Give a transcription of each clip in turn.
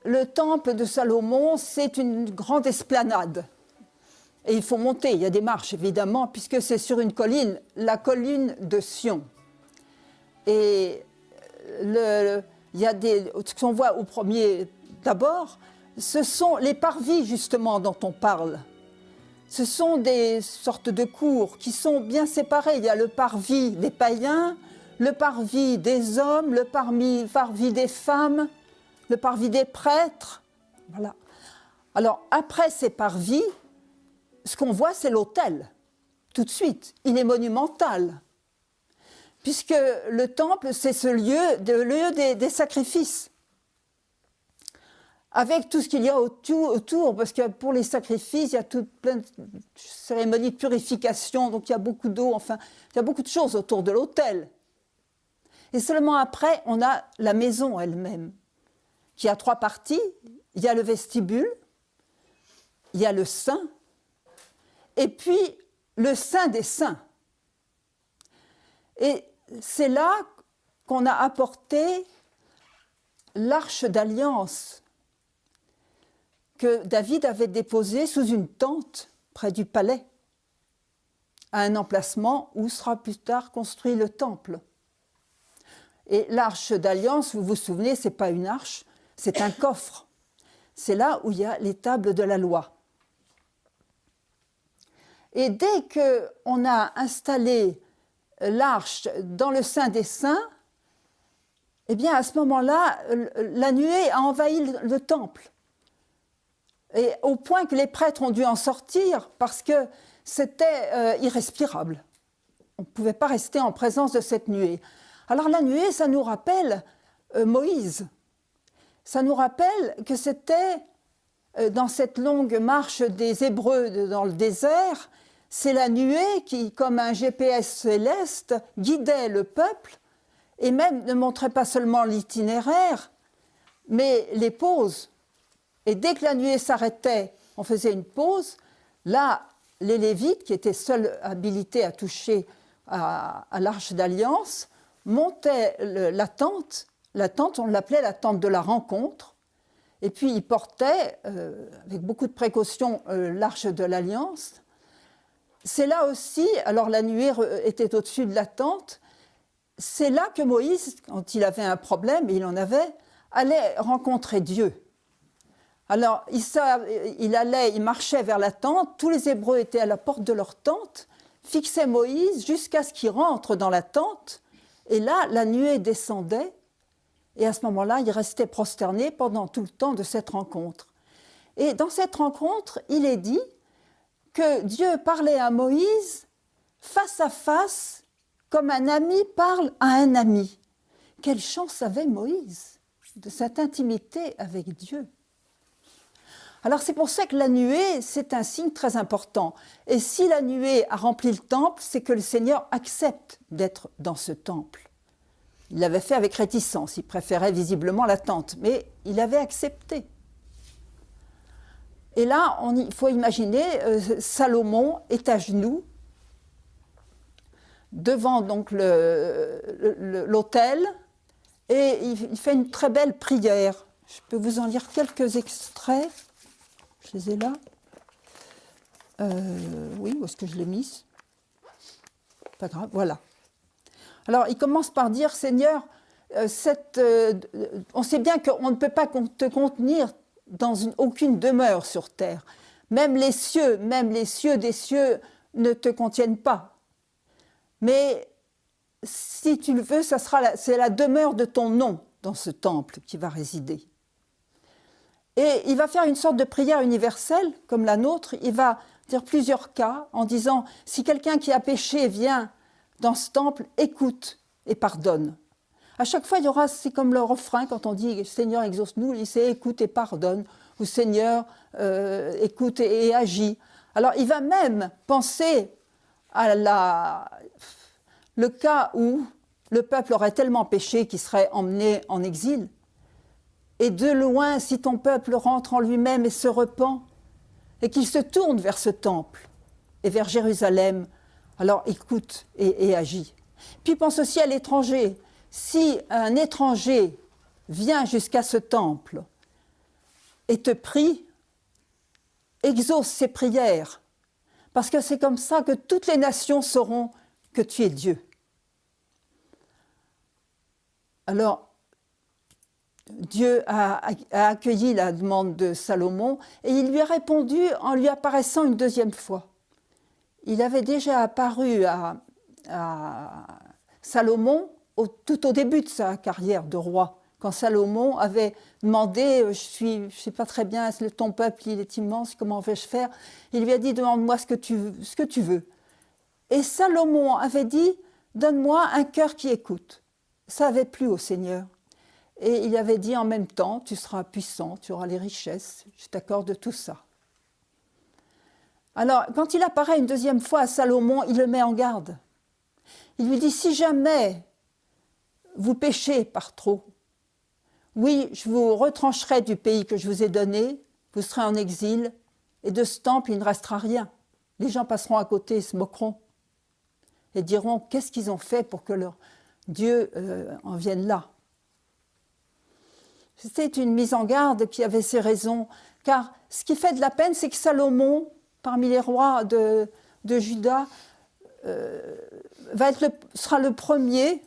le temple de Salomon, c'est une grande esplanade. Et il faut monter, il y a des marches évidemment, puisque c'est sur une colline, la colline de Sion. Et il y a ce qu'on voit au premier d'abord, ce sont les parvis justement dont on parle. Ce sont des sortes de cours qui sont bien séparés. Il y a le parvis des païens, le parvis des hommes, le parvis des femmes, le parvis des prêtres. Voilà. Alors après ces parvis, ce qu'on voit, c'est l'autel, tout de suite. Il est monumental, puisque le temple, c'est ce lieu des sacrifices, avec tout ce qu'il y a autour, parce que pour les sacrifices, il y a plein de cérémonies de purification, donc il y a beaucoup d'eau, enfin, il y a beaucoup de choses autour de l'autel. Et seulement après, on a la maison elle-même, qui a 3 parties. Il y a le vestibule, il y a le saint, et puis le saint des saints. Et c'est là qu'on a apporté l'arche d'alliance que David avait déposée sous une tente près du palais, à un emplacement où sera plus tard construit le temple. Et l'arche d'alliance, vous vous souvenez, ce n'est pas une arche, c'est un coffre. C'est là où il y a les tables de la loi. Et dès qu'on a installé l'arche dans le Saint des Saints, eh bien à ce moment-là, la nuée a envahi le temple. Et au point que les prêtres ont dû en sortir parce que c'était irrespirable. On ne pouvait pas rester en présence de cette nuée. Alors la nuée, ça nous rappelle Moïse. Ça nous rappelle que c'était dans cette longue marche des Hébreux dans le désert, c'est la nuée qui, comme un GPS céleste, guidait le peuple et même ne montrait pas seulement l'itinéraire, mais les pauses. Et dès que la nuée s'arrêtait, on faisait une pause. Là, les Lévites, qui étaient seuls habilités à toucher à l'arche d'alliance, montaient la tente. La tente, on l'appelait la tente de la rencontre. Et puis, ils portaient, avec beaucoup de précaution, l'arche de l'alliance. C'est là aussi, alors la nuée était au-dessus de la tente, c'est là que Moïse, quand il avait un problème, et il en avait, allait rencontrer Dieu. Alors, il marchait vers la tente, tous les Hébreux étaient à la porte de leur tente, fixaient Moïse jusqu'à ce qu'il rentre dans la tente, et là, la nuée descendait, et à ce moment-là, il restait prosterné pendant tout le temps de cette rencontre. Et dans cette rencontre, il est dit que Dieu parlait à Moïse face à face, comme un ami parle à un ami. Quelle chance avait Moïse de cette intimité avec Dieu. Alors c'est pour ça que la nuée, c'est un signe très important. Et si la nuée a rempli le temple, c'est que le Seigneur accepte d'être dans ce temple. Il l'avait fait avec réticence, il préférait visiblement la tente, mais il avait accepté. Et là, il faut imaginer, Salomon est à genoux devant donc l'autel et il fait une très belle prière. Je peux vous en lire quelques extraits. Je les ai là. Oui, où est-ce que je l'ai mis? Pas grave, voilà. Alors, il commence par dire, Seigneur, on sait bien qu'on ne peut pas te contenir dans aucune demeure sur terre. Même les cieux des cieux ne te contiennent pas. Mais si tu le veux, c'est la demeure de ton nom dans ce temple qui va résider. Et il va faire une sorte de prière universelle, comme la nôtre. Il va dire plusieurs cas en disant, si quelqu'un qui a péché vient dans ce temple, écoute et pardonne. À chaque fois, il y aura, c'est comme le refrain quand on dit « Seigneur, exauce-nous », c'est « écoute et pardonne » ou « Seigneur, écoute et agis ». Alors, il va même penser à le cas où le peuple aurait tellement péché qu'il serait emmené en exil. Et de loin, si ton peuple rentre en lui-même et se repent, et qu'il se tourne vers ce temple et vers Jérusalem, alors écoute et agis. Puis pense aussi à l'étranger. Si un étranger vient jusqu'à ce temple, et te prie, exauce ses prières, parce que c'est comme ça que toutes les nations sauront que tu es Dieu. Alors, Dieu a accueilli la demande de Salomon et il lui a répondu en lui apparaissant une deuxième fois. Il avait déjà apparu à Salomon tout au début de sa carrière de roi, quand Salomon avait demandé « Je ne sais pas très bien, ton peuple il est immense, comment vais-je faire ?» Il lui a dit « Demande-moi ce que tu veux. » Et Salomon avait dit « Donne-moi un cœur qui écoute. » Ça avait plu au Seigneur. Et il avait dit en même temps, tu seras puissant, tu auras les richesses, je t'accorde tout ça. Alors, quand il apparaît une deuxième fois à Salomon, il le met en garde. Il lui dit, si jamais vous péchez par trop, oui, je vous retrancherai du pays que je vous ai donné, vous serez en exil, et de ce temple, il ne restera rien. Les gens passeront à côté et se moqueront, et diront, qu'est-ce qu'ils ont fait pour que leur Dieu en vienne là? C'était une mise en garde qui avait ses raisons, car ce qui fait de la peine, c'est que Salomon, parmi les rois de Juda, sera le premier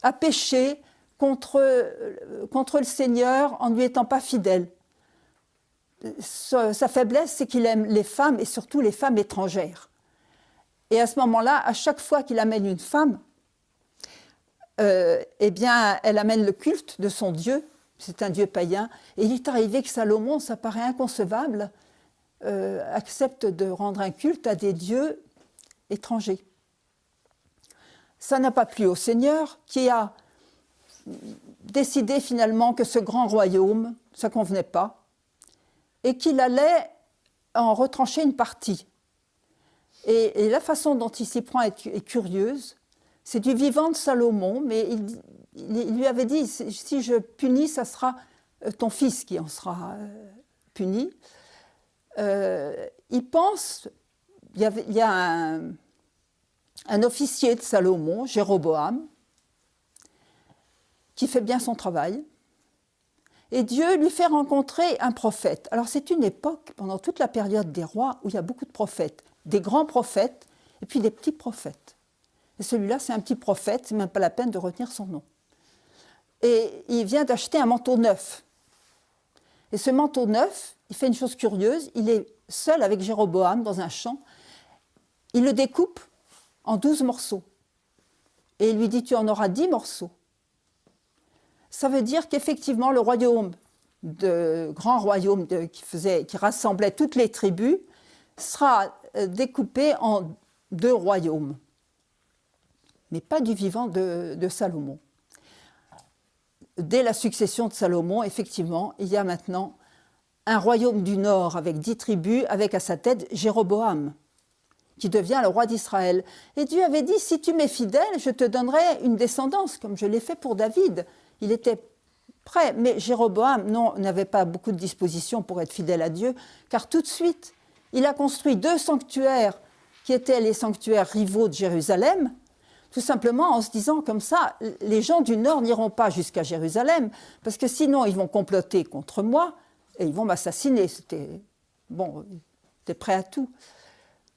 à pécher contre le Seigneur en ne lui étant pas fidèle. Sa faiblesse, c'est qu'il aime les femmes, et surtout les femmes étrangères. Et à ce moment-là, à chaque fois qu'il amène une femme, eh bien, elle amène le culte de son Dieu. C'est un Dieu païen. Et il est arrivé que Salomon, ça paraît inconcevable, accepte de rendre un culte à des dieux étrangers. Ça n'a pas plu au Seigneur, qui a décidé finalement que ce grand royaume, ça ne convenait pas, et qu'il allait en retrancher une partie. Et la façon dont il s'y prend est curieuse. C'est du vivant de Salomon, mais il lui avait dit, si je punis, ça sera ton fils qui en sera puni. Il pense, il y a un officier de Salomon, Jéroboam, qui fait bien son travail, et Dieu lui fait rencontrer un prophète. Alors c'est une époque, pendant toute la période des rois, où il y a beaucoup de prophètes, des grands prophètes, et puis des petits prophètes. Et celui-là, c'est un petit prophète, c'est même pas la peine de retenir son nom. Et il vient d'acheter un manteau neuf. Et ce manteau neuf, il fait une chose curieuse, il est seul avec Jéroboam dans un champ, il le découpe en 12 morceaux. Et il lui dit, tu en auras 10 morceaux. Ça veut dire qu'effectivement, le royaume, grand royaume qui rassemblait toutes les tribus, sera découpé en 2 royaumes. Mais pas du vivant de Salomon. Dès la succession de Salomon, effectivement, il y a maintenant un royaume du nord avec 10 tribus, avec à sa tête Jéroboam, qui devient le roi d'Israël. Et Dieu avait dit, si tu m'es fidèle, je te donnerai une descendance, comme je l'ai fait pour David. Il était prêt, mais Jéroboam n'avait pas beaucoup de disposition pour être fidèle à Dieu, car tout de suite, il a construit 2 sanctuaires qui étaient les sanctuaires rivaux de Jérusalem, tout simplement en se disant comme ça, les gens du nord n'iront pas jusqu'à Jérusalem, parce que sinon ils vont comploter contre moi et ils vont m'assassiner. C'était prêt à tout.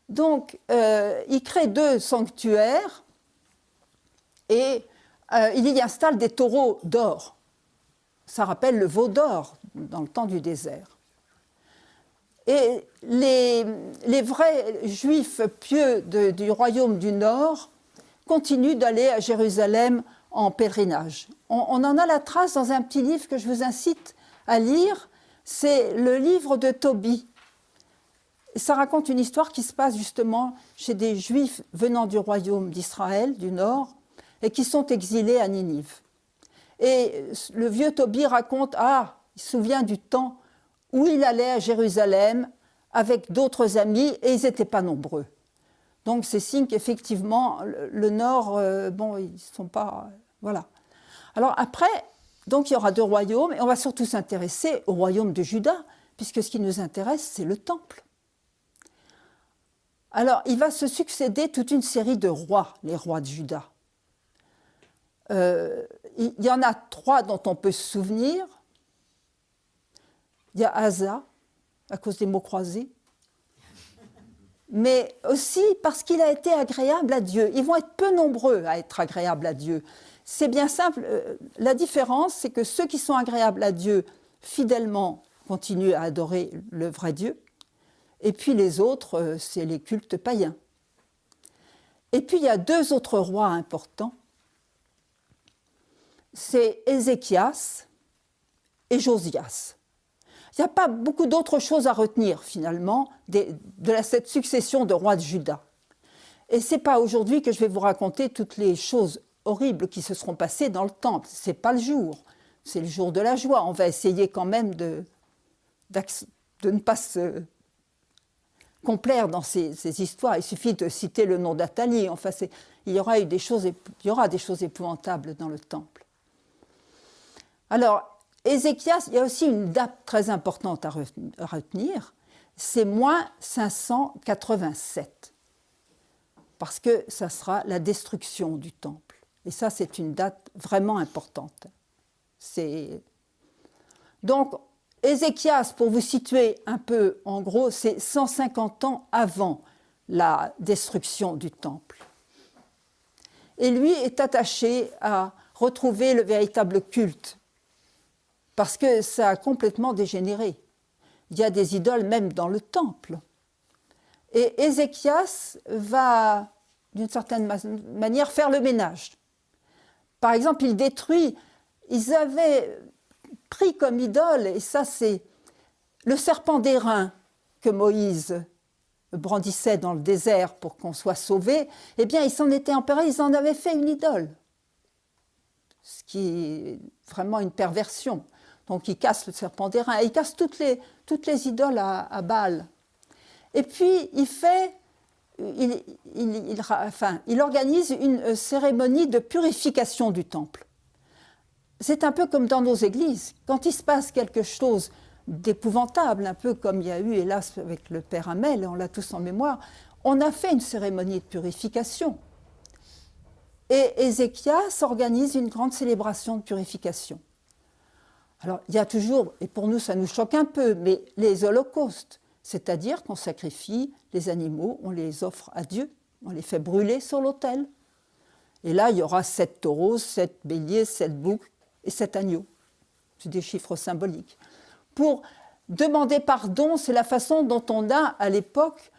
Donc, il crée 2 sanctuaires et il y installe des taureaux d'or. Ça rappelle le veau d'or dans le temps du désert. Et les vrais juifs pieux du royaume du nord continuent d'aller à Jérusalem en pèlerinage. On en a la trace dans un petit livre que je vous incite à lire, c'est le livre de Tobie. Ça raconte une histoire qui se passe justement chez des Juifs venant du royaume d'Israël, du Nord, et qui sont exilés à Ninive. Et le vieux Tobie raconte, il se souvient du temps où il allait à Jérusalem avec d'autres amis, et ils n'étaient pas nombreux. Donc c'est signe qu'effectivement, le Nord, ils ne sont pas... voilà. Alors après, donc il y aura 2 royaumes, et on va surtout s'intéresser au royaume de Juda, puisque ce qui nous intéresse, c'est le temple. Alors, il va se succéder toute une série de rois, les rois de Juda. Il y en a 3 dont on peut se souvenir. Il il y a Asa, à cause des mots croisés, mais aussi parce qu'il a été agréable à Dieu. Ils vont être peu nombreux à être agréables à Dieu. C'est bien simple, la différence, c'est que ceux qui sont agréables à Dieu, fidèlement, continuent à adorer le vrai Dieu, et puis les autres, c'est les cultes païens. Et puis il y a deux autres rois importants, c'est Ézéchias et Josias. Il n'y a pas beaucoup d'autres choses à retenir finalement cette succession de rois de Juda. Et ce n'est pas aujourd'hui que je vais vous raconter toutes les choses horribles qui se seront passées dans le temple. Ce n'est pas le jour, c'est le jour de la joie. On va essayer quand même de ne pas se complaire dans ces histoires. Il suffit de citer le nom d'Athalie. Enfin, il y aura des choses épouvantables dans le temple. Alors, Ézéchias, il y a aussi une date très importante à retenir, c'est moins 587, parce que ça sera la destruction du temple. Et ça, c'est une date vraiment importante. Donc, Ézéchias, pour vous situer un peu en gros, c'est 150 ans avant la destruction du temple. Et lui est attaché à retrouver le véritable culte, parce que ça a complètement dégénéré. Il y a des idoles même dans le temple. Et Ézéchias va, d'une certaine manière, faire le ménage. Par exemple, il détruit, ils avaient pris comme idole, et ça c'est le serpent d'airain que Moïse brandissait dans le désert pour qu'on soit sauvé, eh bien ils s'en étaient emparés, ils en avaient fait une idole. Ce qui est vraiment une perversion. Donc il casse le serpent d'airain, et il casse toutes les idoles à Baal. Et puis il organise une cérémonie de purification du temple. C'est un peu comme dans nos églises. Quand il se passe quelque chose d'épouvantable, un peu comme il y a eu, hélas, avec le père Hamel, on l'a tous en mémoire, on a fait une cérémonie de purification. Et Ézéchias organise une grande célébration de purification. Alors, il y a toujours, et pour nous ça nous choque un peu, mais les holocaustes, c'est-à-dire qu'on sacrifie les animaux, on les offre à Dieu, on les fait brûler sur l'autel. Et là, il y aura 7 taureaux, 7 béliers, 7 boucs et 7 agneaux. C'est des chiffres symboliques. Pour demander pardon, c'est la façon dont on a, à l'époque,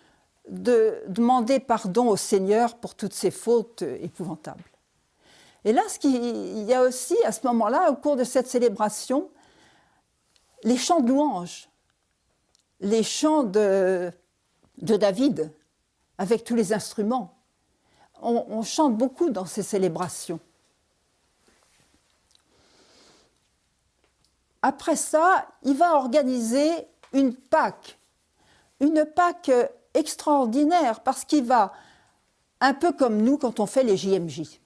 de demander pardon au Seigneur pour toutes ces fautes épouvantables. Et là, il y a aussi, à ce moment-là, au cours de cette célébration, les chants de louange, les chants de David, avec tous les instruments. On chante beaucoup dans ces célébrations. Après ça, il va organiser une Pâque extraordinaire, parce qu'il va, un peu comme nous quand on fait les JMJ,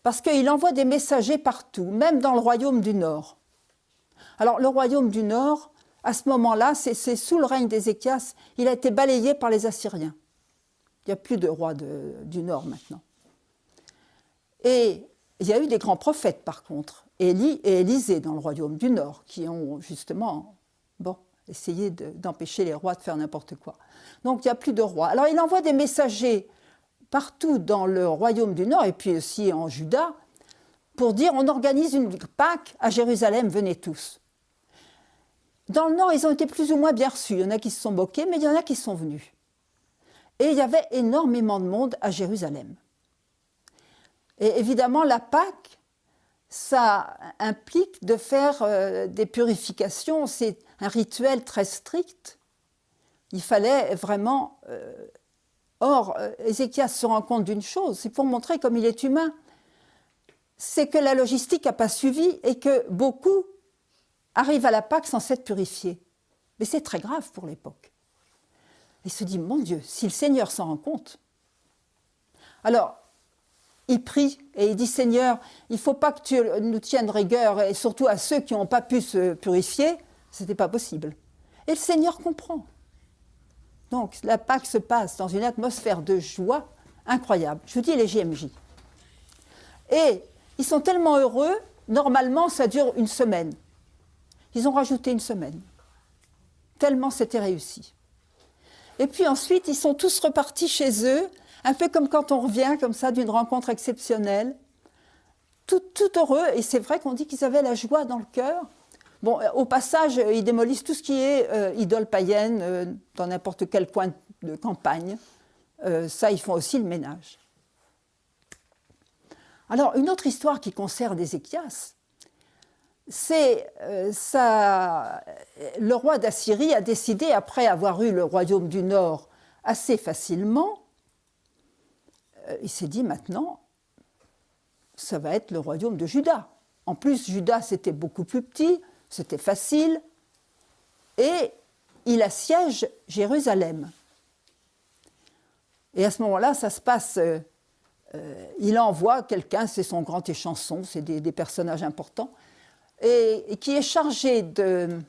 parce qu'il envoie des messagers partout, même dans le royaume du Nord. Alors le royaume du Nord, à ce moment-là, c'est sous le règne d'Ézéchias, il a été balayé par les Assyriens. Il n'y a plus de roi du Nord maintenant. Et il y a eu des grands prophètes par contre, Élie et Élisée dans le royaume du Nord, qui ont justement essayé d'empêcher les rois de faire n'importe quoi. Donc il n'y a plus de rois. Alors il envoie des messagers partout dans le royaume du Nord et puis aussi en Juda pour dire on organise une Pâque à Jérusalem, venez tous. Dans le Nord, ils ont été plus ou moins bien reçus. Il y en a qui se sont moqués, mais il y en a qui sont venus. Et il y avait énormément de monde à Jérusalem. Et évidemment, la Pâque, ça implique de faire des purifications. C'est un rituel très strict. Il fallait vraiment... Or, Ézéchias se rend compte d'une chose, c'est pour montrer comme il est humain, c'est que la logistique n'a pas suivi et que beaucoup arrivent à la Pâque sans s'être purifiés. Mais c'est très grave pour l'époque. Il se dit, mon Dieu, si le Seigneur s'en rend compte. Alors, il prie et il dit, Seigneur, il ne faut pas que tu nous tiennes rigueur, et surtout à ceux qui n'ont pas pu se purifier, ce n'était pas possible. Et le Seigneur comprend. Donc, la Pâque se passe dans une atmosphère de joie incroyable. Je vous dis les JMJ. Et ils sont tellement heureux, normalement, ça dure une semaine. Ils ont rajouté une semaine. tellement c'était réussi. Et puis ensuite, ils sont tous repartis chez eux, un peu comme quand on revient comme ça d'une rencontre exceptionnelle, tout heureux, et c'est vrai qu'on dit qu'ils avaient la joie dans le cœur. Bon, au passage, ils démolissent tout ce qui est idole païenne dans n'importe quel coin de campagne. Ça, ils font aussi le ménage. Alors, une autre histoire qui concerne Ézéchias, c'est le roi d'Assyrie a décidé, après avoir eu le royaume du Nord assez facilement, il s'est dit maintenant, ça va être le royaume de Juda. En plus, Juda, c'était beaucoup plus petit, c'était facile, et il assiège Jérusalem. Et à ce moment-là, ça se passe, il envoie quelqu'un, c'est son grand échanson, c'est des personnages importants, et qui est chargé de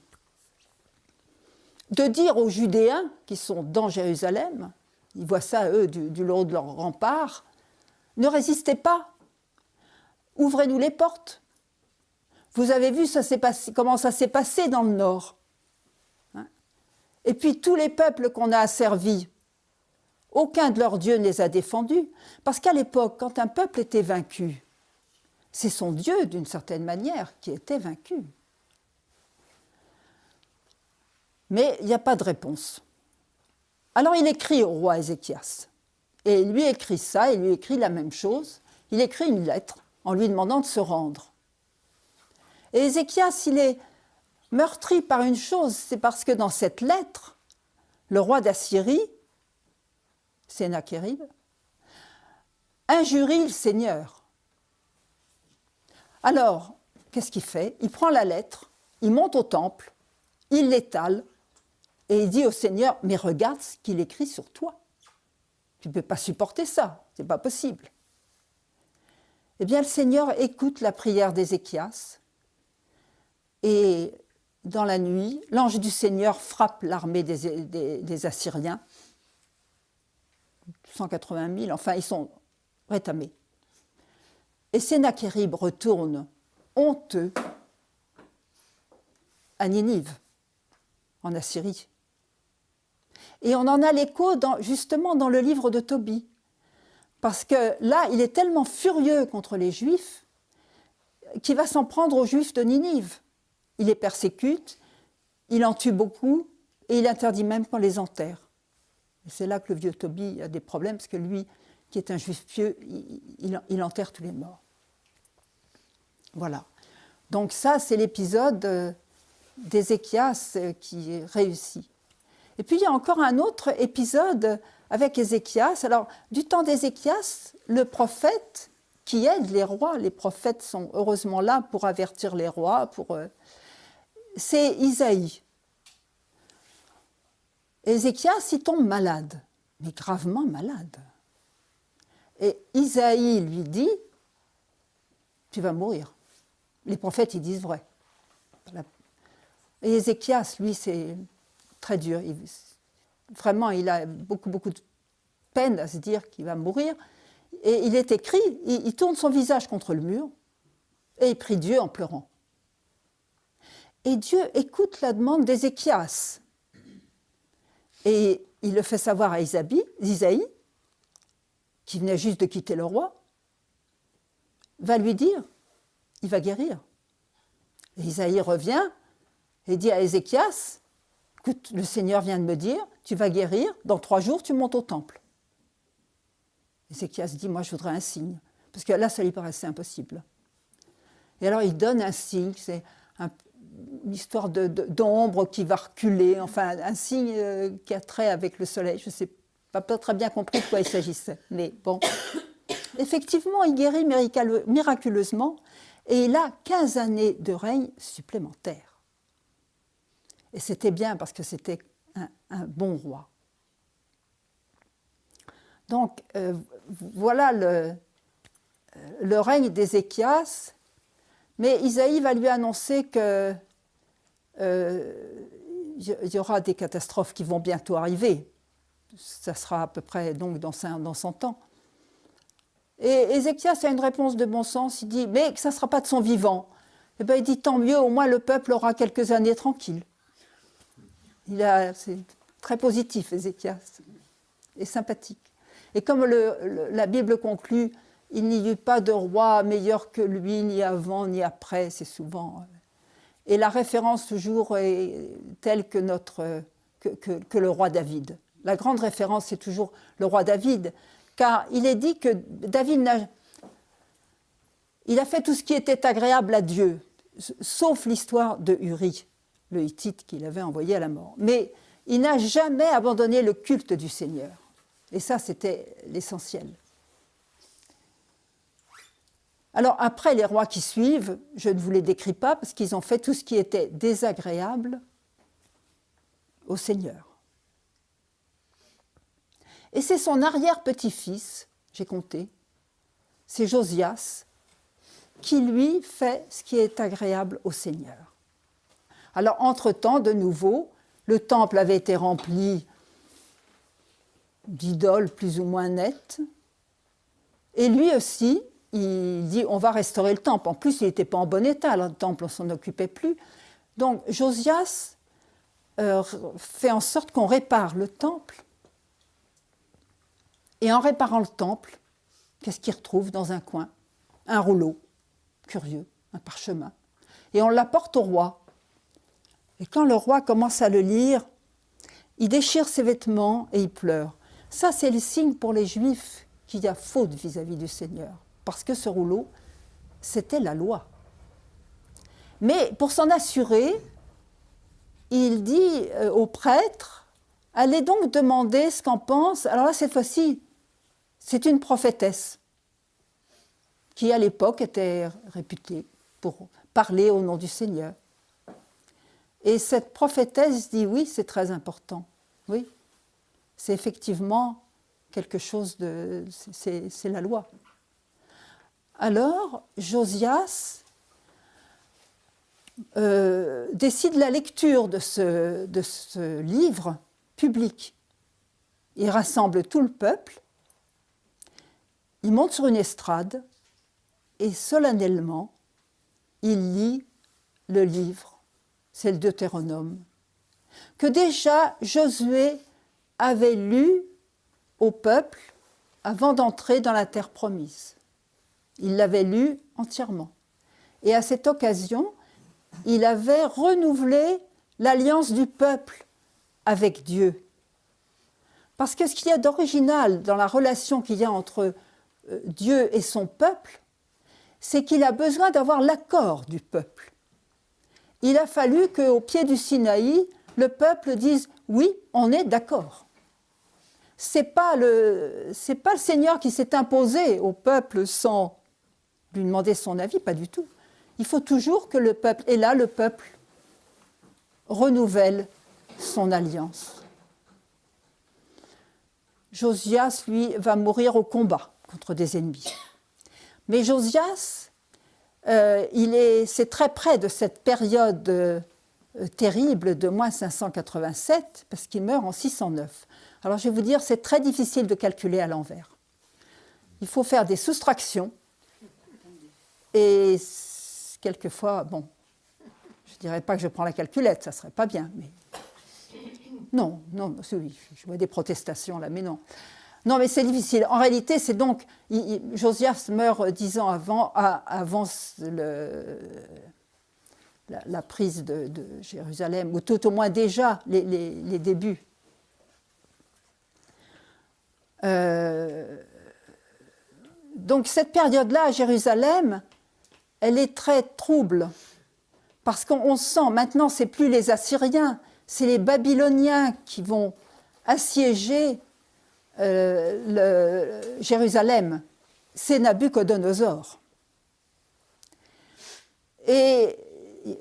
dire aux Judéens qui sont dans Jérusalem, ils voient ça, eux, du haut de leur rempart, ne résistez pas, ouvrez-nous les portes. Vous avez vu comment ça s'est passé dans le Nord. Hein? Et puis tous les peuples qu'on a asservis, aucun de leurs dieux ne les a défendus. Parce qu'à l'époque, quand un peuple était vaincu, c'est son Dieu, d'une certaine manière, qui était vaincu. Mais il n'y a pas de réponse. Alors il écrit au roi Ézéchias. Et il lui écrit ça, il lui écrit la même chose. Il écrit une lettre en lui demandant de se rendre. Et Ézéchias, il est meurtri par une chose, c'est parce que dans cette lettre, le roi d'Assyrie, Sennachérib, injurie le Seigneur. Alors, qu'est-ce qu'il fait? Il prend la lettre, il monte au temple, il l'étale, et il dit au Seigneur, mais regarde ce qu'il écrit sur toi. Tu ne peux pas supporter ça, ce n'est pas possible. Eh bien, le Seigneur écoute la prière d'Ézéchias, et dans la nuit, l'ange du Seigneur frappe l'armée des Assyriens, 180 000, enfin, ils sont rétamés. Et Sennachérib retourne honteux à Ninive, en Assyrie. Et on en a l'écho justement dans le livre de Tobie. Parce que là, il est tellement furieux contre les Juifs qu'il va s'en prendre aux Juifs de Ninive. Il les persécute, il en tue beaucoup et il interdit même qu'on les enterre. Et c'est là que le vieux Tobie a des problèmes, parce que lui, qui est un Juif pieux, il enterre tous les morts. Voilà. Donc ça, c'est l'épisode d'Ézéchias qui réussit. Et puis il y a encore un autre épisode avec Ézéchias. Alors, du temps d'Ézéchias, le prophète qui aide les rois, les prophètes sont heureusement là pour avertir les rois, c'est Isaïe. Ézéchias, il tombe malade, mais gravement malade. Et Isaïe lui dit, tu vas mourir. Les prophètes, ils disent vrai. Et Ézéchias, lui, c'est très dur. Vraiment, il a beaucoup de peine à se dire qu'il va mourir. Et il est écrit, il tourne son visage contre le mur et il prie Dieu en pleurant. Et Dieu écoute la demande d'Ézéchias. Et il le fait savoir à Isaïe, qui venait juste de quitter le roi, va lui dire, il va guérir. Et Isaïe revient et dit à Ézéchias, écoute, le Seigneur vient de me dire, tu vas guérir, dans 3 jours tu montes au temple. Ézéchias dit, moi je voudrais un signe, parce que là ça lui paraissait impossible. Et alors il donne un signe, c'est une histoire d'ombre qui va reculer, enfin un signe qui a trait avec le soleil. Je ne sais pas très bien compris de quoi il s'agissait, mais bon. Effectivement, il guérit miraculeusement et il a 15 années de règne supplémentaires. Et c'était bien parce que c'était un bon roi. Donc, voilà le règne d'Ézéchias, mais Isaïe va lui annoncer que y aura des catastrophes qui vont bientôt arriver. Ça sera à peu près donc dans 100 ans. Et Ézéchias a une réponse de bon sens, il dit, mais que ça ne sera pas de son vivant. Et bien il dit, tant mieux, au moins le peuple aura quelques années tranquilles. C'est très positif, Ézéchias, et sympathique. Et comme la Bible conclut, il n'y eut pas de roi meilleur que lui, ni avant, ni après, c'est souvent. Et la référence toujours est telle que le roi David. La grande référence, c'est toujours le roi David, car il est dit que David il a fait tout ce qui était agréable à Dieu, sauf l'histoire de Uri, le Hittite qu'il avait envoyé à la mort. Mais il n'a jamais abandonné le culte du Seigneur. Et ça, c'était l'essentiel. Alors après, les rois qui suivent, je ne vous les décris pas parce qu'ils ont fait tout ce qui était désagréable au Seigneur. Et c'est son arrière-petit-fils, j'ai compté, c'est Josias, qui lui fait ce qui est agréable au Seigneur. Alors entre-temps, de nouveau, le temple avait été rempli d'idoles plus ou moins nettes. Et lui aussi, il dit on va restaurer le temple. En plus, il n'était pas en bon état, le temple, on ne s'en occupait plus. Donc Josias fait en sorte qu'on répare le temple. Et en réparant le temple, qu'est-ce qu'il retrouve dans un coin? Un rouleau, curieux, un parchemin. Et on l'apporte au roi. Et quand le roi commence à le lire, il déchire ses vêtements et il pleure. Ça, c'est le signe pour les Juifs qu'il y a faute vis-à-vis du Seigneur. Parce que ce rouleau, c'était la loi. Mais pour s'en assurer, il dit au prêtre, allez donc demander ce qu'en pense. Alors là, cette fois-ci, c'est une prophétesse qui, à l'époque, était réputée pour parler au nom du Seigneur. Et cette prophétesse dit, oui, c'est très important. Oui, c'est effectivement quelque chose de... c'est la loi. Alors, Josias décide la lecture de ce livre public. Il rassemble tout le peuple, il monte sur une estrade et solennellement, il lit le livre, c'est le Deutéronome, que déjà Josué avait lu au peuple avant d'entrer dans la terre promise. Il l'avait lu entièrement. Et à cette occasion, il avait renouvelé l'alliance du peuple avec Dieu. Parce que ce qu'il y a d'original dans la relation qu'il y a entre Dieu et son peuple, c'est qu'il a besoin d'avoir l'accord du peuple. Il a fallu qu'au pied du Sinaï, le peuple dise « oui, on est d'accord ». Ce n'est pas le Seigneur qui s'est imposé au peuple sans lui demander son avis, pas du tout. Il faut toujours que le peuple, et là le peuple renouvelle son alliance. Josias, lui, va mourir au combat contre des ennemis. Mais Josias, c'est très près de cette période terrible de moins 587, parce qu'il meurt en 609. Alors je vais vous dire, c'est très difficile de calculer à l'envers. Il faut faire des soustractions, et quelquefois, bon, je ne dirais pas que je prends la calculette, ça ne serait pas bien, mais... Non, oui, je vois des protestations là, mais non. Non, mais c'est difficile. En réalité, c'est donc... Josias meurt 10 ans avant la prise de Jérusalem, ou tout au moins déjà les débuts. Donc cette période-là à Jérusalem, elle est très trouble, parce qu'on sent, maintenant, ce n'est plus les Assyriens, c'est les Babyloniens qui vont assiéger Jérusalem. C'est Nabuchodonosor. Et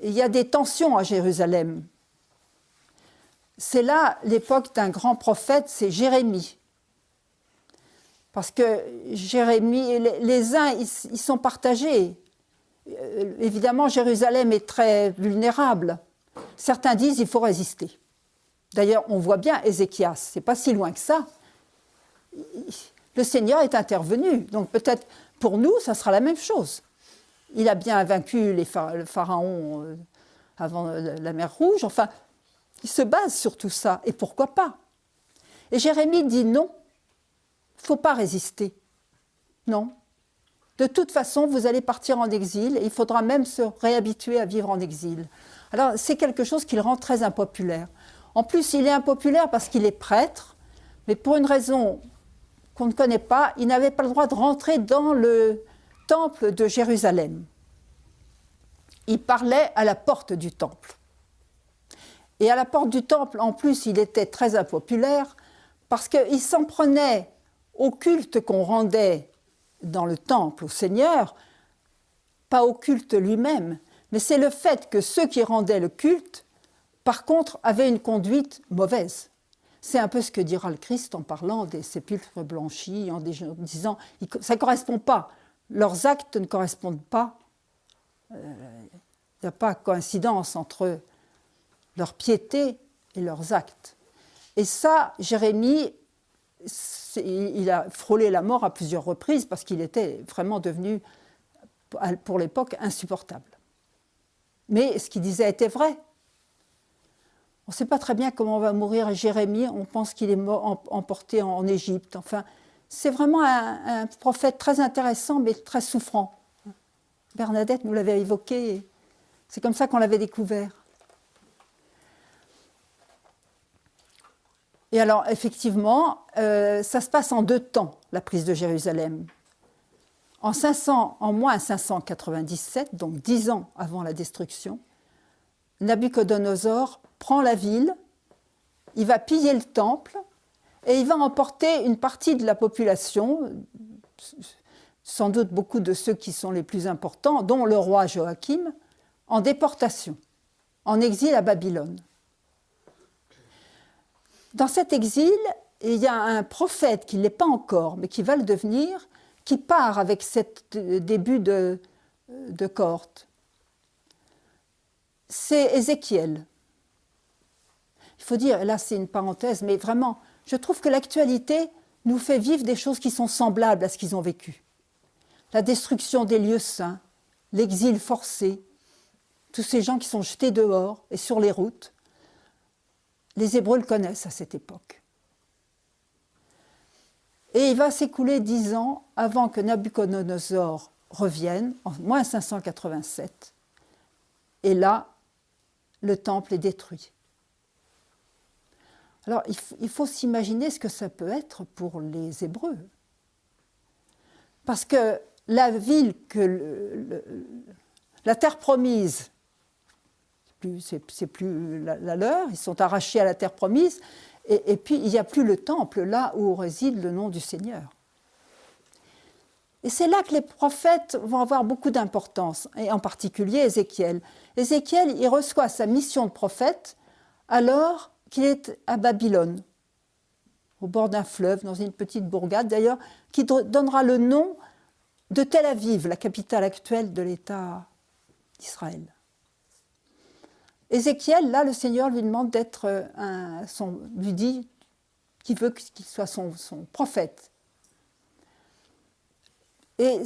il y a des tensions à Jérusalem. C'est là l'époque d'un grand prophète, c'est Jérémie. Parce que Jérémie, les uns, ils sont partagés. Évidemment, Jérusalem est très vulnérable. Certains disent qu'il faut résister. D'ailleurs, on voit bien Ézéchias, c'est pas si loin que ça. Le Seigneur est intervenu, donc peut-être pour nous, ça sera la même chose. Il a bien vaincu le pharaon avant la mer Rouge. Enfin, Il se base sur tout ça, et pourquoi pas? Et Jérémie dit non, il ne faut pas résister. Non. De toute façon, vous allez partir en exil, et il faudra même se réhabituer à vivre en exil. Alors, c'est quelque chose qui le rend très impopulaire. En plus, il est impopulaire parce qu'il est prêtre, mais pour une raison qu'on ne connaît pas, il n'avait pas le droit de rentrer dans le temple de Jérusalem. Il parlait à la porte du temple. Et à la porte du temple, en plus, il était très impopulaire parce qu'il s'en prenait au culte qu'on rendait dans le temple au Seigneur, pas au culte lui-même, mais c'est le fait que ceux qui rendaient le culte, par contre, avaient une conduite mauvaise. C'est un peu ce que dira le Christ en parlant des sépulcres blanchis, en disant « ça ne correspond pas, leurs actes ne correspondent pas, il n'y a pas coïncidence entre leur piété et leurs actes. » Et ça, Jérémie, il a frôlé la mort à plusieurs reprises parce qu'il était vraiment devenu, pour l'époque, insupportable. Mais ce qu'il disait était vrai. On ne sait pas très bien comment va mourir Jérémie, on pense qu'il est emporté en Égypte. Enfin, c'est vraiment un prophète très intéressant, mais très souffrant. Bernadette nous l'avait évoqué, c'est comme ça qu'on l'avait découvert. Et alors, effectivement, ça se passe en 2 temps, la prise de Jérusalem. En moins 597, donc 10 ans avant la destruction, Nabuchodonosor prend la ville, il va piller le temple et il va emporter une partie de la population, sans doute beaucoup de ceux qui sont les plus importants, dont le roi Joachim, en déportation, en exil à Babylone. Dans cet exil, il y a un prophète qui ne l'est pas encore, mais qui va le devenir, qui part avec ce début de cohorte. C'est Ézéchiel. Il faut dire, là c'est une parenthèse, mais vraiment, je trouve que l'actualité nous fait vivre des choses qui sont semblables à ce qu'ils ont vécu. La destruction des lieux saints, l'exil forcé, tous ces gens qui sont jetés dehors et sur les routes, les Hébreux le connaissent à cette époque. Et il va s'écouler 10 ans avant que Nabuchodonosor revienne, en moins 587. Et là, le temple est détruit. Alors, il faut s'imaginer ce que ça peut être pour les Hébreux. Parce que la ville, la terre promise, c'est plus la leur, ils sont arrachés à la terre promise, et puis il n'y a plus le temple, là où réside le nom du Seigneur. Et c'est là que les prophètes vont avoir beaucoup d'importance, et en particulier Ézéchiel. Ézéchiel, il reçoit sa mission de prophète alors qu'il est à Babylone, au bord d'un fleuve, dans une petite bourgade d'ailleurs, qui donnera le nom de Tel Aviv, la capitale actuelle de l'État d'Israël. Ézéchiel, là, le Seigneur lui demande d'être lui dit qu'il veut qu'il soit son prophète. Et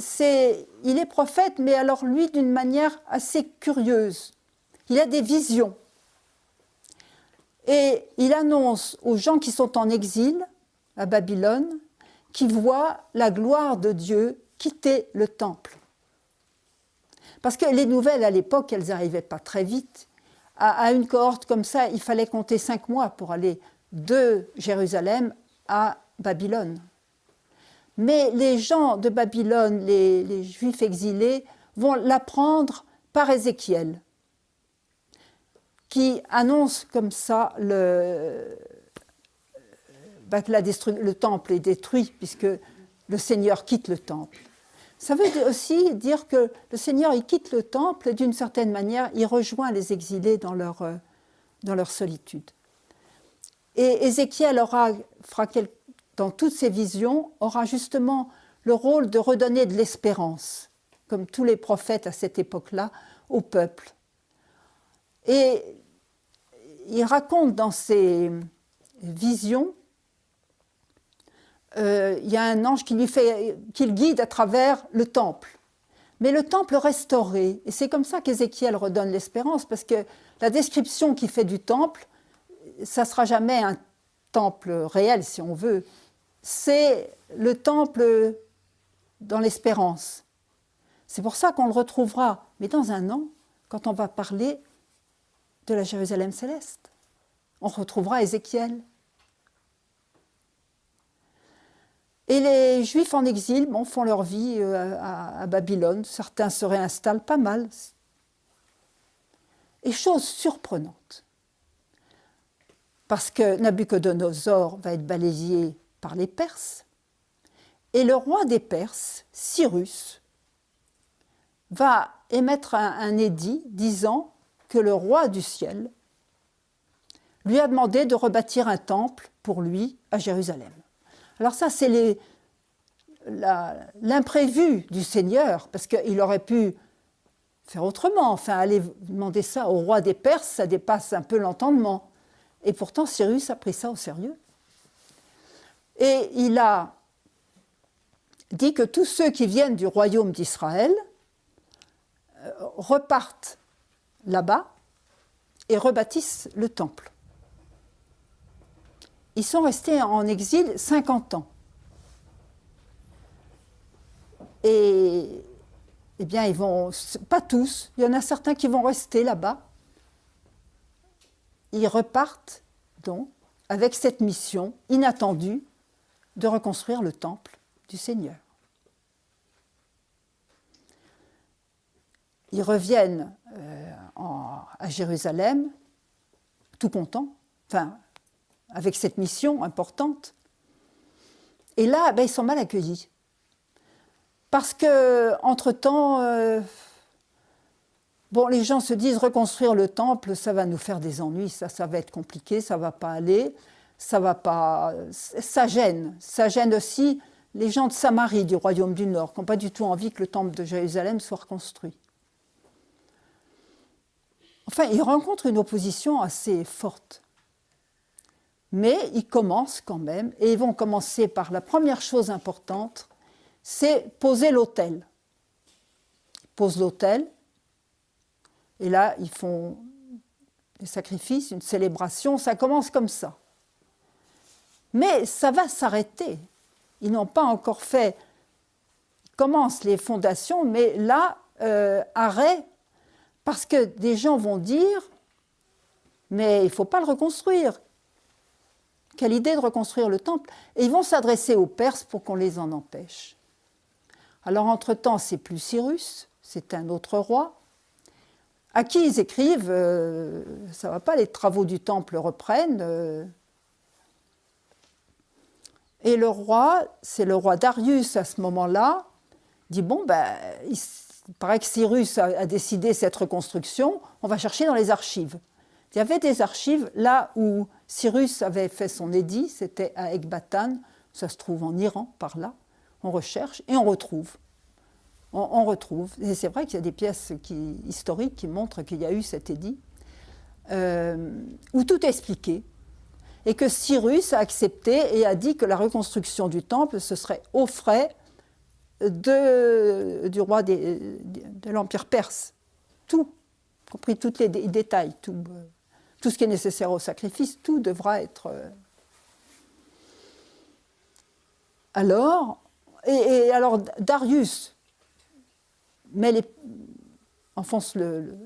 il est prophète, mais alors lui, d'une manière assez curieuse. Il a des visions. Et il annonce aux gens qui sont en exil, à Babylone, qu'ils voient la gloire de Dieu quitter le temple. Parce que les nouvelles, à l'époque, elles n'arrivaient pas très vite. À une cohorte comme ça, il fallait compter 5 mois pour aller de Jérusalem à Babylone. Mais les gens de Babylone, les Juifs exilés, vont l'apprendre par Ézéchiel, qui annonce comme ça que le temple est détruit, puisque le Seigneur quitte le temple. Ça veut aussi dire que le Seigneur il quitte le temple et d'une certaine manière, il rejoint les exilés dans leur solitude. Et Ézéchiel dans toutes ses visions, aura justement le rôle de redonner de l'espérance, comme tous les prophètes à cette époque-là, au peuple. Et il raconte dans ses visions, il y a un ange qui le guide à travers le temple. Mais le temple restauré, et c'est comme ça qu'Ézéchiel redonne l'espérance, parce que la description qu'il fait du temple, ça ne sera jamais un temple réel, si on veut. C'est le temple dans l'espérance. C'est pour ça qu'on le retrouvera, mais dans un an, quand on va parler de la Jérusalem céleste. On retrouvera Ézéchiel. Et les Juifs en exil font leur vie à Babylone. Certains se réinstallent pas mal. Et chose surprenante, parce que Nabuchodonosor va être balayé par les Perses, et le roi des Perses, Cyrus, va émettre un édit disant que le roi du ciel lui a demandé de rebâtir un temple pour lui à Jérusalem. Alors ça, c'est l'imprévu du Seigneur, parce qu'il aurait pu faire autrement. Enfin, aller demander ça au roi des Perses, ça dépasse un peu l'entendement. Et pourtant, Cyrus a pris ça au sérieux. Et il a dit que tous ceux qui viennent du royaume d'Israël repartent là-bas et rebâtissent le temple. Ils sont restés en exil 50 ans. Et eh bien, ils vont, pas tous, il y en a certains qui vont rester là-bas. Ils repartent donc avec cette mission inattendue de reconstruire le temple du Seigneur. Ils reviennent à Jérusalem, tout contents, enfin, avec cette mission importante. Et là, ils sont mal accueillis. Parce qu'entre-temps, les gens se disent reconstruire le temple, ça va nous faire des ennuis, ça va être compliqué, ça ne va pas aller, ça gêne. Ça gêne aussi les gens de Samarie, du royaume du Nord, qui n'ont pas du tout envie que le temple de Jérusalem soit reconstruit. Enfin, ils rencontrent une opposition assez forte. Mais ils commencent quand même, et ils vont commencer par la première chose importante, c'est poser l'autel. Ils posent l'autel, et là, ils font des sacrifices, une célébration, ça commence comme ça. Mais ça va s'arrêter. Ils n'ont pas encore fait, ils commencent les fondations, mais là, arrêt, parce que des gens vont dire, mais il ne faut pas le reconstruire. Quelle idée de reconstruire le temple. Et ils vont s'adresser aux Perses pour qu'on les en empêche. Alors, entre-temps, c'est plus Cyrus, c'est un autre roi, à qui ils écrivent ça ne va pas, les travaux du temple reprennent. Et le roi, c'est le roi Darius à ce moment-là, dit il paraît que Cyrus a décidé cette reconstruction, on va chercher dans les archives. Il y avait des archives là où Cyrus avait fait son édit, c'était à Ecbatane, ça se trouve en Iran, par là. On recherche et on retrouve. On retrouve. Et c'est vrai qu'il y a des pièces historiques qui montrent qu'il y a eu cet édit, où tout est expliqué, et que Cyrus a accepté et a dit que la reconstruction du temple, ce serait aux frais du roi de l'Empire perse. Tout, y compris tous les détails, tout ce qui est nécessaire au sacrifice, tout devra être... Alors Darius enfonce le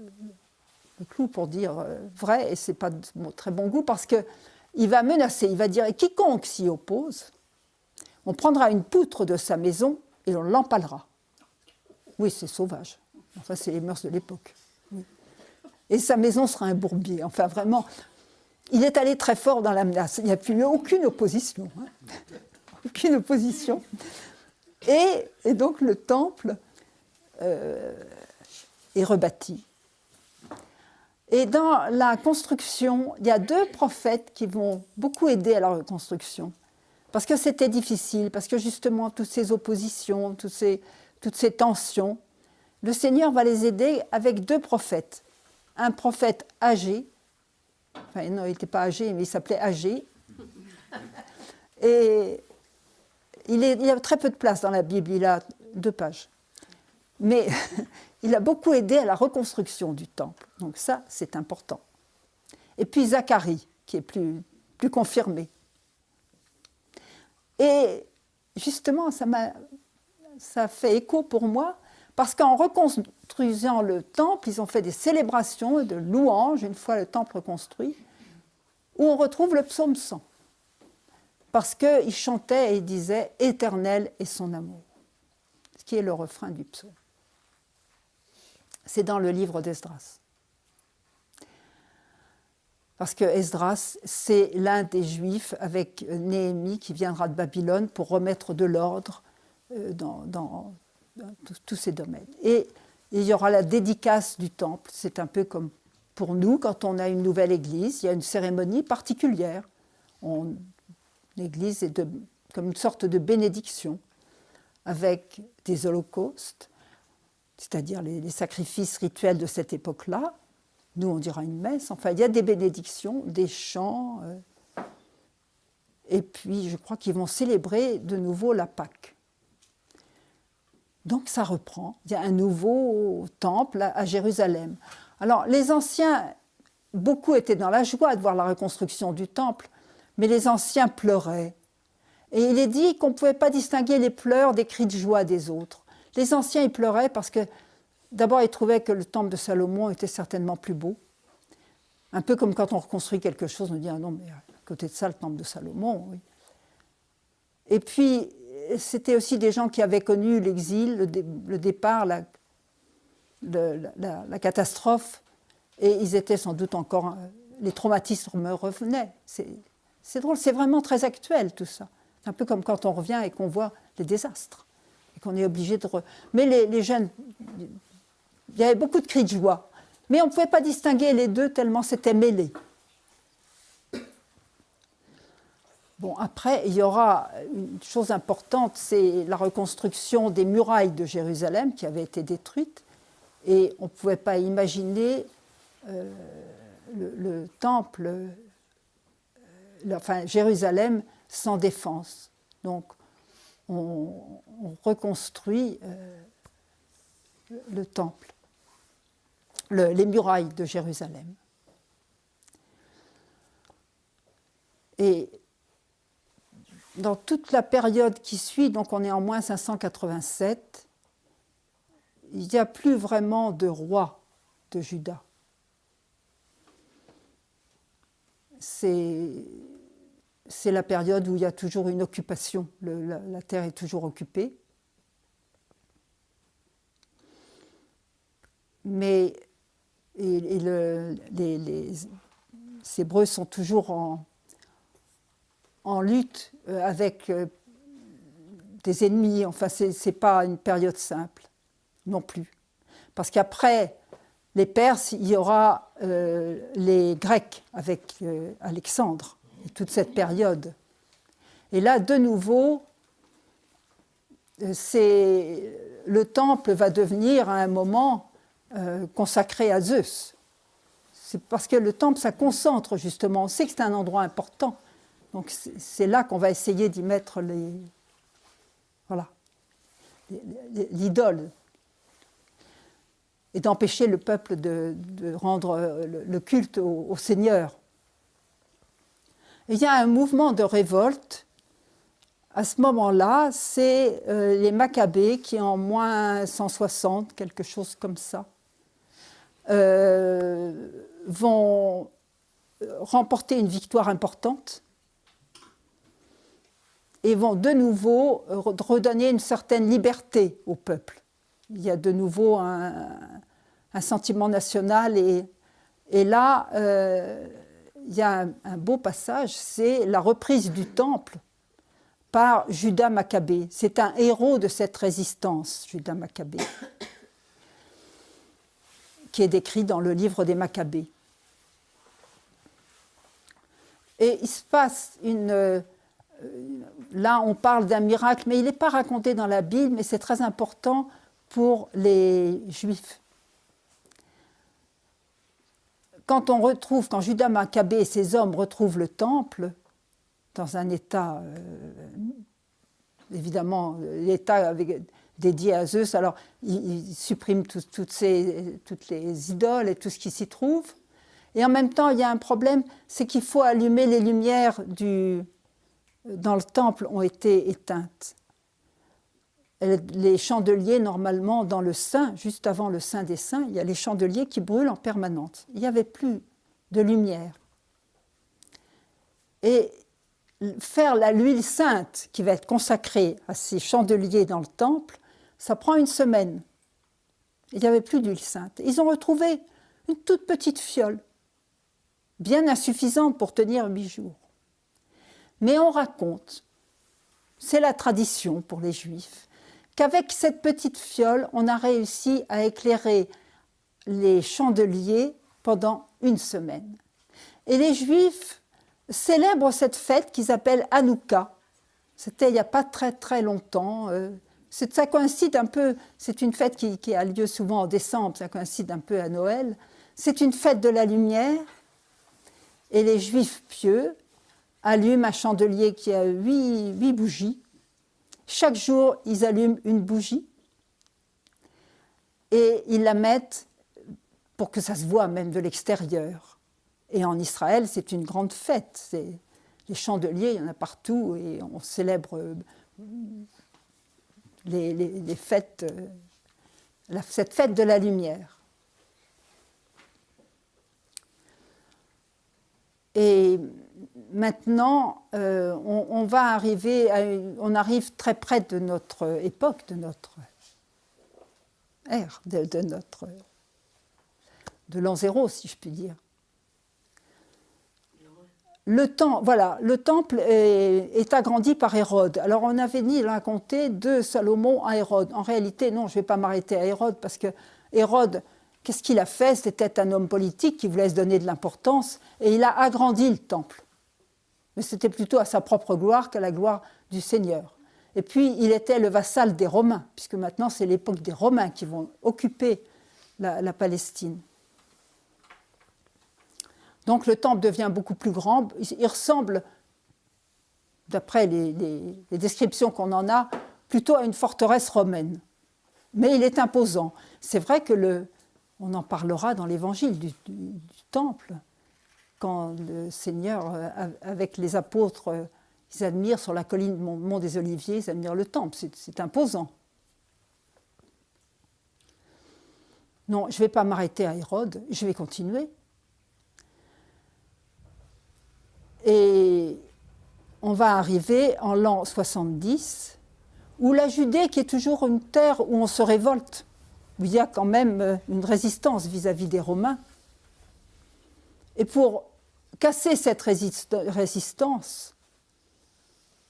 clou pour dire vrai, et ce n'est pas de très bon goût, parce qu'il va menacer, il va dire, et quiconque s'y oppose, on prendra une poutre de sa maison et on l'empalera. Oui, c'est sauvage. Enfin, c'est les mœurs de l'époque. Oui. Et sa maison sera un bourbier. Enfin, vraiment, il est allé très fort dans la menace. Il n'y a plus aucune opposition. Aucune opposition. Et donc, le temple est rebâti. Et dans la construction, il y a 2 prophètes qui vont beaucoup aider à la reconstruction. Parce que c'était difficile, parce que justement, toutes ces oppositions, toutes ces tensions, le Seigneur va les aider avec 2 prophètes. Un prophète âgé, enfin non, il n'était pas âgé, mais il s'appelait Agé. Et il y a très peu de place dans la Bible, il a 2 pages. Mais il a beaucoup aidé à la reconstruction du temple. Donc ça, c'est important. Et puis Zacharie. qui est plus confirmée. Et justement, ça fait écho pour moi, parce qu'en reconstruisant le temple, ils ont fait des célébrations et de louanges, une fois le temple reconstruit, où on retrouve le psaume 100. Parce qu'ils chantaient et ils disaient « Éternel est son amour », ce qui est le refrain du psaume. C'est dans le livre d'Esdras. Parce que Esdras, c'est l'un des Juifs avec Néhémie qui viendra de Babylone pour remettre de l'ordre dans tous ces domaines. Et il y aura la dédicace du temple. C'est un peu comme pour nous, quand on a une nouvelle église, il y a une cérémonie particulière. L'église est comme une sorte de bénédiction avec des holocaustes, c'est-à-dire les sacrifices rituels de cette époque-là. Nous, on dira une messe. Enfin, il y a des bénédictions, des chants. Et puis, je crois qu'ils vont célébrer de nouveau la Pâque. Donc, ça reprend. Il y a un nouveau temple à Jérusalem. Alors, les anciens, beaucoup étaient dans la joie de voir la reconstruction du temple, mais les anciens pleuraient. Et il est dit qu'on ne pouvait pas distinguer les pleurs des cris de joie des autres. Les anciens, ils pleuraient parce que d'abord, ils trouvaient que le temple de Salomon était certainement plus beau. Un peu comme quand on reconstruit quelque chose, on dit « Ah non, mais à côté de ça, le temple de Salomon, oui. » Et puis, c'était aussi des gens qui avaient connu l'exil, le départ, la catastrophe, et ils étaient sans doute encore... Les traumatismes me revenaient. C'est drôle, c'est vraiment très actuel tout ça. C'est un peu comme quand on revient et qu'on voit les désastres, et qu'on est obligé de... Mais les jeunes... Il y avait beaucoup de cris de joie, mais on ne pouvait pas distinguer les deux tellement c'était mêlé. Bon, après, il y aura une chose importante, c'est la reconstruction des murailles de Jérusalem qui avaient été détruites, et on ne pouvait pas imaginer le temple, enfin Jérusalem sans défense. Donc, on reconstruit le temple. Les murailles de Jérusalem. Et dans toute la période qui suit, donc on est en moins 587, il n'y a plus vraiment de roi de Juda. C'est la période où il y a toujours une occupation, la terre est toujours occupée. Mais les Hébreux sont toujours en lutte avec des ennemis. Enfin, ce n'est pas une période simple non plus. Parce qu'après les Perses, il y aura les Grecs avec Alexandre, et toute cette période. Et là, de nouveau, le temple va devenir à un moment consacré à Zeus. C'est parce que le temple, ça concentre justement. On sait que c'est un endroit important. Donc c'est là qu'on va essayer d'y mettre l'idole. Et d'empêcher le peuple de rendre le culte au Seigneur. Et il y a un mouvement de révolte. À ce moment-là, c'est les Maccabées qui, en moins 160, quelque chose comme ça, vont remporter une victoire importante et vont de nouveau redonner une certaine liberté au peuple. Il y a de nouveau un sentiment national et là, il y a un beau passage, c'est la reprise du temple par Juda Maccabée. C'est un héros de cette résistance, Juda Maccabée, qui est décrit dans le livre des Maccabées. Et il se passe là, on parle d'un miracle, mais il n'est pas raconté dans la Bible, mais c'est très important pour les Juifs. Quand Juda Maccabée et ses hommes retrouvent le temple, dans un état, évidemment, l'état dédié à Zeus, alors ils suppriment toutes les idoles et tout ce qui s'y trouve, Et en même temps, il y a un problème, c'est qu'il faut allumer les lumières dans le temple ont été éteintes. Les chandeliers, normalement, dans le Saint, juste avant le Saint des Saints, il y a les chandeliers qui brûlent en permanence. Il n'y avait plus de lumière. Et faire l'huile sainte qui va être consacrée à ces chandeliers dans le temple, ça prend une semaine. Il n'y avait plus d'huile sainte. Ils ont retrouvé une toute petite fiole, bien insuffisante pour tenir 8 jours. Mais on raconte, c'est la tradition pour les Juifs, qu'avec cette petite fiole, on a réussi à éclairer les chandeliers pendant une semaine. Et les Juifs célèbrent cette fête qu'ils appellent Hanouka. C'était il n'y a pas très très longtemps. Ça coïncide un peu, c'est une fête qui a lieu souvent en décembre, ça coïncide un peu à Noël. C'est une fête de la lumière. Et les Juifs pieux allument un chandelier qui a 8 bougies. Chaque jour, ils allument une bougie et ils la mettent pour que ça se voit même de l'extérieur. Et en Israël, c'est une grande fête. Les chandeliers, il y en a partout et on célèbre les fêtes, cette fête de la lumière. Et maintenant, on arrive très près de notre époque, de notre ère, de l'an zéro, si je puis dire. Le temple est agrandi par Hérode. Alors on avait dit raconter de Salomon à Hérode. En réalité, non, je ne vais pas m'arrêter à Hérode parce que Hérode, qu'est-ce qu'il a fait? C'était un homme politique qui voulait se donner de l'importance et il a agrandi le temple. Mais c'était plutôt à sa propre gloire qu'à la gloire du Seigneur. Et puis il était le vassal des Romains, puisque maintenant c'est l'époque des Romains qui vont occuper la Palestine. Donc le temple devient beaucoup plus grand. Il ressemble, d'après les descriptions qu'on en a, plutôt à une forteresse romaine. Mais il est imposant. C'est vrai que on en parlera dans l'évangile du temple, quand le Seigneur, avec les apôtres, ils admirent sur la colline Mont des Oliviers, ils admirent le temple. C'est imposant. Non, je ne vais pas m'arrêter à Hérode, je vais continuer. Et on va arriver en l'an 70, où la Judée, qui est toujours une terre où on se révolte, où il y a quand même une résistance vis-à-vis des Romains. Et pour casser cette résistance,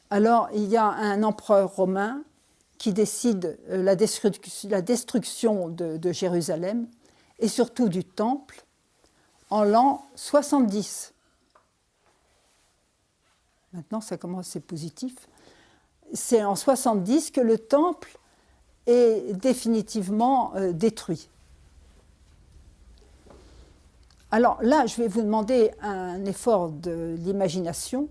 alors il y a un empereur romain qui décide la destruction de Jérusalem et surtout du temple en l'an 70. Maintenant, ça commence, c'est positif. C'est en 70 que le temple est définitivement détruit. Alors là, je vais vous demander un effort de l'imagination,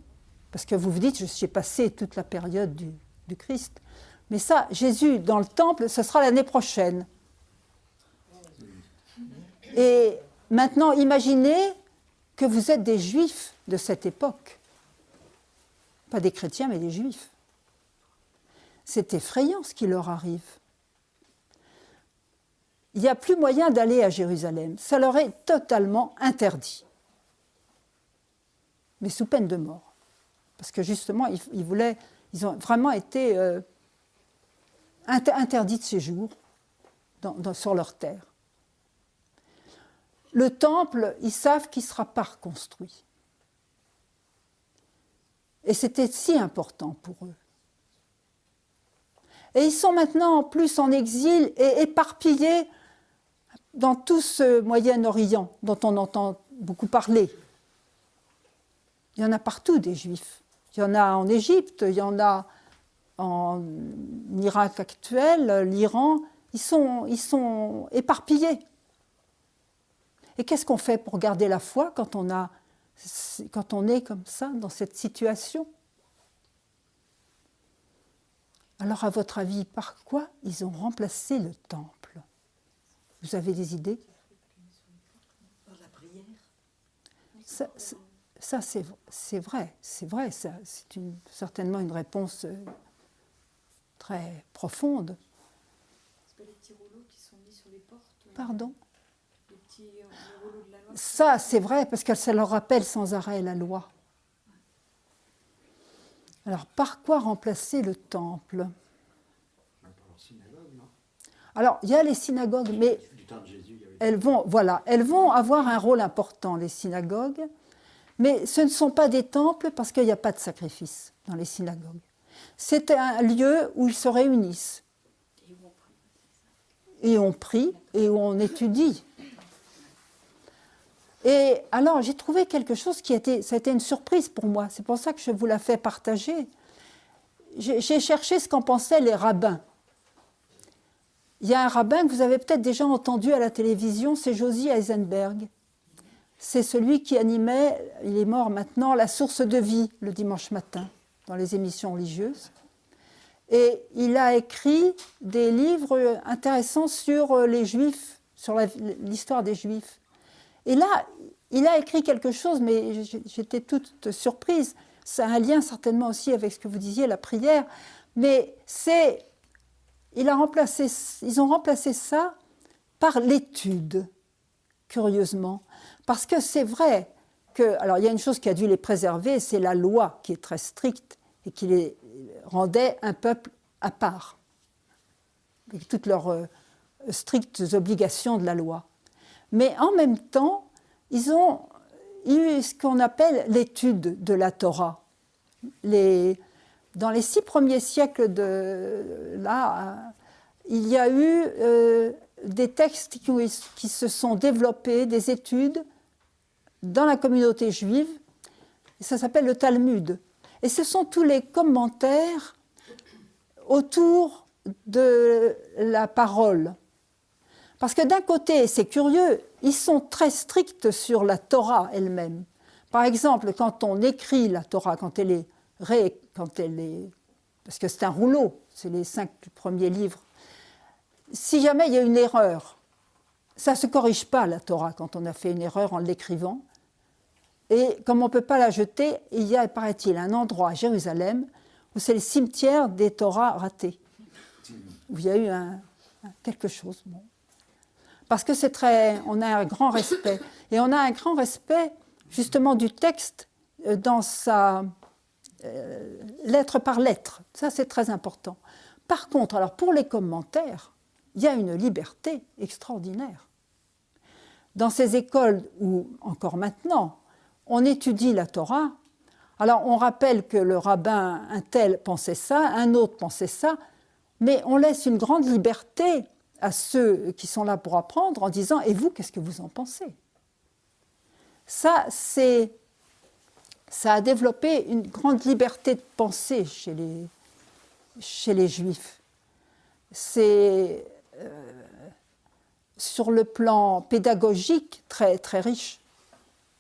parce que vous vous dites, j'ai passé toute la période du Christ. Mais ça, Jésus dans le temple, ce sera l'année prochaine. Et maintenant, imaginez que vous êtes des Juifs de cette époque. Pas des chrétiens, mais des Juifs. C'est effrayant ce qui leur arrive. Il n'y a plus moyen d'aller à Jérusalem. Ça leur est totalement interdit. Mais sous peine de mort. Parce que justement, ils ont vraiment été interdits de séjour sur leur terre. Le temple, ils savent qu'il ne sera pas reconstruit. Et c'était si important pour eux. Et ils sont maintenant en plus en exil et éparpillés dans tout ce Moyen-Orient dont on entend beaucoup parler. Il y en a partout des Juifs. Il y en a en Égypte, il y en a en Irak actuel, l'Iran. Ils sont éparpillés. Et qu'est-ce qu'on fait pour garder la foi quand on est comme ça, dans cette situation? Alors, à votre avis, par quoi ils ont remplacé le temple? Vous avez des idées? Par la prière. Ça, c'est vrai, ça, c'est certainement une réponse très profonde. C'est pas les petits rouleaux qui sont mis sur les portes? Pardon? Les petits rouleaux de la loi? Ça, c'est vrai, parce que ça leur rappelle sans arrêt la loi. Alors, par quoi remplacer le temple? Alors, il y a les synagogues, mais elles vont avoir un rôle important, les synagogues, mais ce ne sont pas des temples parce qu'il n'y a pas de sacrifice dans les synagogues. C'est un lieu où ils se réunissent. Et on prie et où on étudie. Et alors, j'ai trouvé quelque chose ça a été une surprise pour moi. C'est pour ça que je vous la fais partager. J'ai cherché ce qu'en pensaient les rabbins. Il y a un rabbin que vous avez peut-être déjà entendu à la télévision, c'est Josie Eisenberg. C'est celui qui animait, il est mort maintenant, La Source de Vie le dimanche matin dans les émissions religieuses. Et il a écrit des livres intéressants sur les Juifs, sur l'histoire des Juifs. Et là, il a écrit quelque chose, mais j'étais toute surprise. Ça a un lien certainement aussi avec ce que vous disiez, la prière. Mais ils ont remplacé ça par l'étude, curieusement. Parce que c'est vrai que... Alors, il y a une chose qui a dû les préserver, c'est la loi qui est très stricte et qui les rendait un peuple à part, avec toutes leurs strictes obligations de la loi. Mais en même temps, ils ont eu ce qu'on appelle l'étude de la Torah. Dans les 6 premiers siècles il y a eu des textes qui se sont développés, des études dans la communauté juive. Ça s'appelle le Talmud. Et ce sont tous les commentaires autour de la parole. Parce que d'un côté, c'est curieux, ils sont très stricts sur la Torah elle-même. Par exemple, quand on écrit la Torah, quand elle est parce que c'est un rouleau, c'est les 5 premiers livres, si jamais il y a une erreur, ça ne se corrige pas la Torah quand on a fait une erreur en l'écrivant. Et comme on ne peut pas la jeter, il y a, paraît-il, un endroit à Jérusalem où c'est le cimetière des Torahs ratés, où il y a eu quelque chose. Bon. Parce que on a un grand respect. Et on a un grand respect, justement, du texte dans sa lettre par lettre. Ça, c'est très important. Par contre, alors pour les commentaires, il y a une liberté extraordinaire. Dans ces écoles où, encore maintenant, on étudie la Torah, alors on rappelle que le rabbin un tel pensait ça, un autre pensait ça, mais on laisse une grande liberté à ceux qui sont là pour apprendre en disant « Et vous, qu'est-ce que vous en pensez ?» Ça a développé une grande liberté de pensée chez les Juifs. C'est sur le plan pédagogique très, très riche,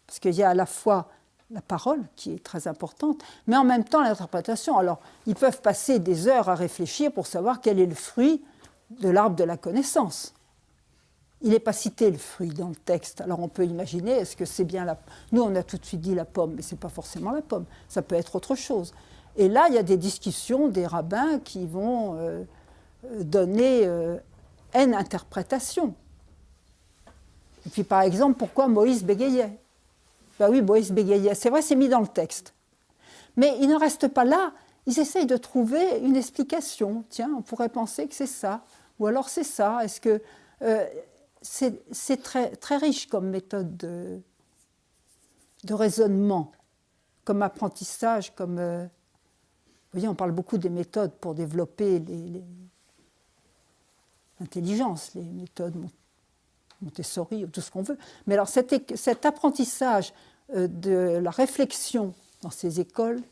parce qu'il y a à la fois la parole qui est très importante, mais en même temps l'interprétation. Alors, ils peuvent passer des heures à réfléchir pour savoir quel est le fruit de l'arbre de la connaissance. Il n'est pas cité le fruit dans le texte. Alors on peut imaginer, est-ce que c'est bien la... Nous, on a tout de suite dit la pomme, mais ce n'est pas forcément la pomme. Ça peut être autre chose. Et là, il y a des discussions des rabbins qui vont donner N interprétations. Et puis, par exemple, pourquoi Moïse bégayait? Ben oui, Moïse bégayait. C'est vrai, c'est mis dans le texte. Mais ils ne restent pas là. Ils essayent de trouver une explication. Tiens, on pourrait penser que c'est ça. Ou alors c'est ça. Est-ce que... c'est très, très riche comme méthode de raisonnement, comme apprentissage, comme... vous voyez, on parle beaucoup des méthodes pour développer l'intelligence, les méthodes Montessori, ou tout ce qu'on veut. Mais alors cet apprentissage de la réflexion dans ces écoles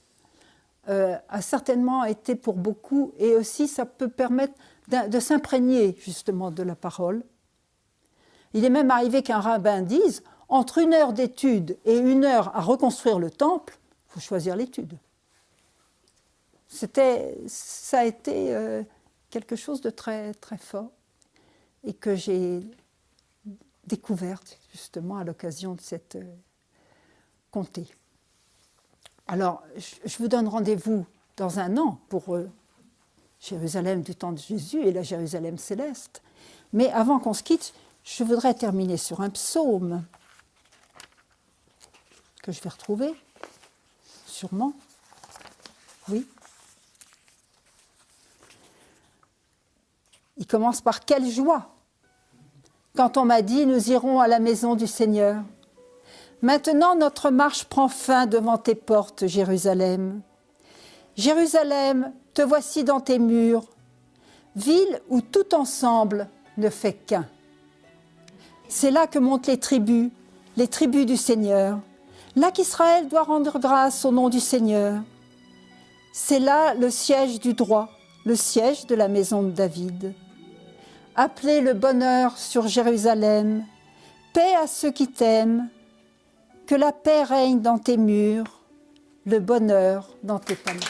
a certainement été pour beaucoup, et aussi ça peut permettre de s'imprégner justement de la parole. Il est même arrivé qu'un rabbin dise, entre 1 heure d'étude et 1 heure à reconstruire le temple, il faut choisir l'étude. Ça a été quelque chose de très, très fort et que j'ai découverte justement à l'occasion de cette compter. Alors, je vous donne rendez-vous dans un an pour Jérusalem du temps de Jésus et la Jérusalem céleste. Mais avant qu'on se quitte, je voudrais terminer sur un psaume que je vais retrouver, sûrement. Oui. Il commence par « Quelle joie !» quand on m'a dit « Nous irons à la maison du Seigneur ». Maintenant, notre marche prend fin devant tes portes, Jérusalem. Jérusalem, te voici dans tes murs, ville où tout ensemble ne fait qu'un. C'est là que montent les tribus du Seigneur. Là qu'Israël doit rendre grâce au nom du Seigneur. C'est là le siège du droit, le siège de la maison de David. Appelez le bonheur sur Jérusalem, paix à ceux qui t'aiment, que la paix règne dans tes murs, le bonheur dans tes palais.